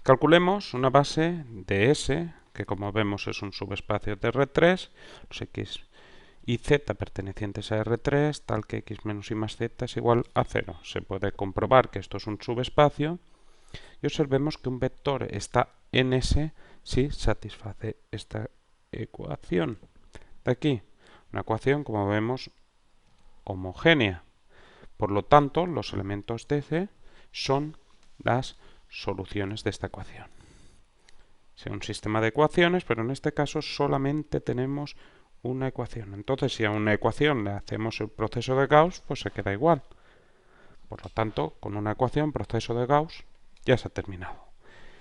Calculemos una base de S, que como vemos es un subespacio de R3, los X y Z pertenecientes a R3, tal que X menos Y más Z es igual a 0. Se puede comprobar que esto es un subespacio y observemos que un vector está en S si satisface esta ecuación de aquí. Una ecuación, como vemos, homogénea. Por lo tanto, los elementos de C son las soluciones de esta ecuación. Es un sistema de ecuaciones, pero en este caso solamente tenemos una ecuación. Entonces, si a una ecuación le hacemos el proceso de Gauss, pues se queda igual. Por lo tanto, con una ecuación, proceso de Gauss, ya se ha terminado.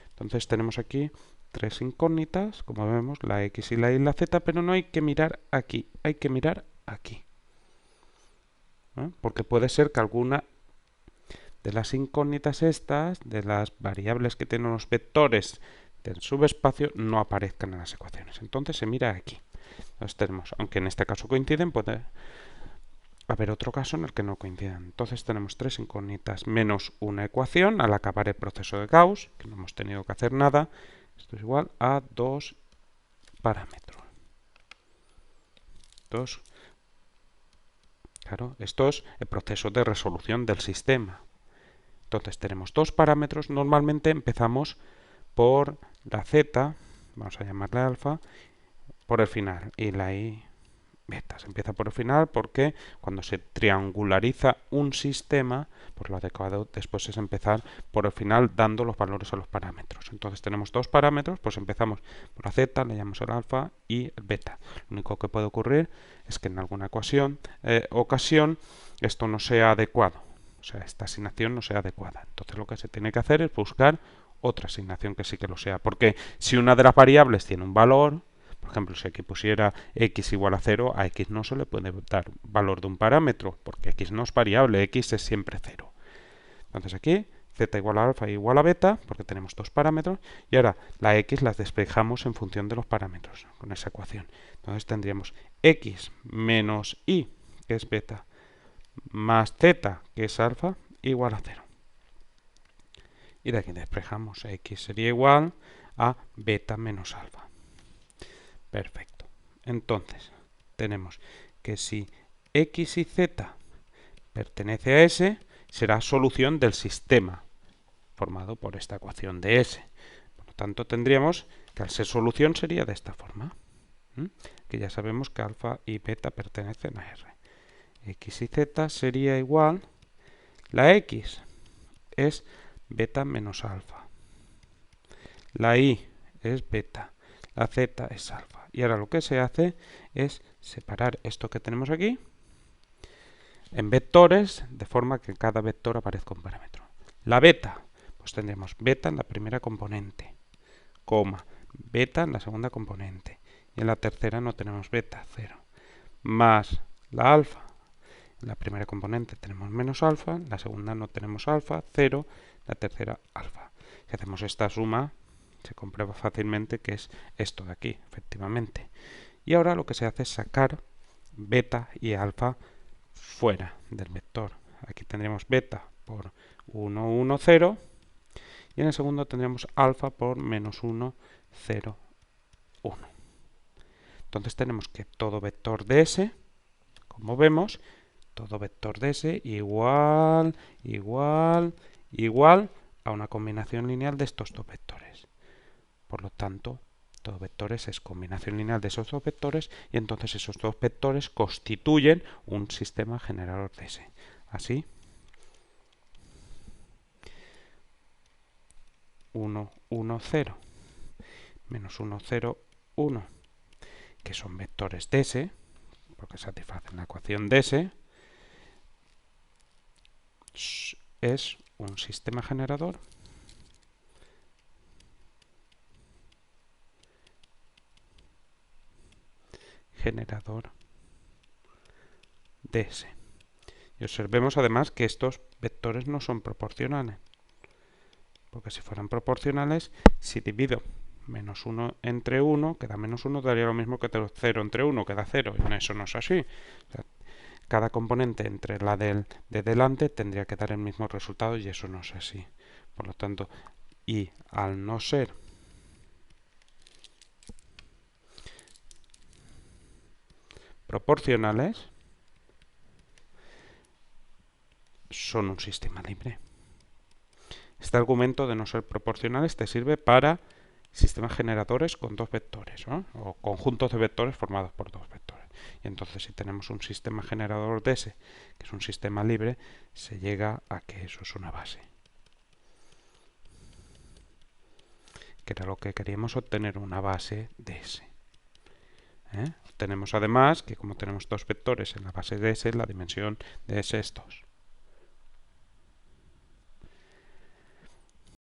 Entonces tenemos aquí tres incógnitas, como vemos, la X y la Y y la Z, pero no hay que mirar aquí, hay que mirar aquí. Porque puede ser que alguna de las incógnitas estas, de las variables que tienen los vectores del subespacio, no aparezcan en las ecuaciones. Entonces se mira aquí. Entonces tenemos, aunque en este caso coinciden, puede haber otro caso en el que no coincidan. Entonces tenemos tres incógnitas menos una ecuación al acabar el proceso de Gauss, que no hemos tenido que hacer nada. Esto es igual a 2 parámetros. Claro, esto es el proceso de resolución del sistema. Entonces tenemos dos parámetros. Normalmente empezamos por la Z, vamos a llamarle alfa, por el final, y la Y beta. Se empieza por el final porque cuando se triangulariza un sistema, pues lo adecuado después es empezar por el final dando los valores a los parámetros. Entonces tenemos dos parámetros, pues empezamos por la Z, le llamamos el alfa y el beta. Lo único que puede ocurrir es que en alguna ocasión esto no sea adecuado. O sea, esta asignación no sea adecuada. Entonces lo que se tiene que hacer es buscar otra asignación que sí que lo sea. Porque si una de las variables tiene un valor, por ejemplo, si aquí pusiera x igual a 0, a x no se le puede dar valor de un parámetro, porque x no es variable, x es siempre 0. Entonces aquí, z igual a alfa igual a beta, porque tenemos dos parámetros, y ahora la x las despejamos en función de los parámetros, con esa ecuación. Entonces tendríamos x menos y, que es beta, más z, que es alfa, igual a 0. Y de aquí despejamos x sería igual a beta menos alfa. Perfecto. Entonces, tenemos que si x y z pertenece a S, será solución del sistema formado por esta ecuación de S. Por lo tanto, tendríamos que al ser solución sería de esta forma. Que ya sabemos que alfa y beta pertenecen a R. X y z sería igual, la X es beta menos alfa. La Y es beta. La Z es alfa. Y ahora lo que se hace es separar esto que tenemos aquí en vectores, de forma que en cada vector aparezca un parámetro. La beta, pues tendremos beta en la primera componente, coma, beta en la segunda componente. Y en la tercera no tenemos beta, 0. Más la alfa. En la primera componente tenemos menos alfa, en la segunda no tenemos alfa, 0, la tercera alfa. Si hacemos esta suma, se comprueba fácilmente que es esto de aquí, efectivamente. Y ahora lo que se hace es sacar beta y alfa fuera del vector. Aquí tendremos beta por 1, 1, 0. Y en el segundo tendremos alfa por menos 1, 0, 1. Entonces tenemos que todo vector de S, como vemos, todo vector de S igual a una combinación lineal de estos dos vectores. Por lo tanto, todo vectores es combinación lineal de esos dos vectores y entonces esos dos vectores constituyen un sistema generador de S. Así, 1, 1, 0, menos 1, 0, 1, que son vectores de S, porque satisfacen la ecuación de S, es un sistema generador de S. Y observemos además que estos vectores no son proporcionales, porque si fueran proporcionales, si divido menos 1 entre 1, que da menos 1, daría lo mismo que 0 entre 1, que da 0, y eso no es así. O sea, cada componente entre la de delante tendría que dar el mismo resultado y eso no es así. Por lo tanto, y al no ser proporcionales, son un sistema libre. Este argumento de no ser proporcionales te sirve para sistemas generadores con dos vectores, ¿no? O conjuntos de vectores formados por dos vectores. Y entonces si tenemos un sistema generador de ese, que es un sistema libre, se llega a que eso es una base. Que era lo que queríamos obtener, una base de S. Tenemos además que como tenemos dos vectores en la base de S, la dimensión de S es 2.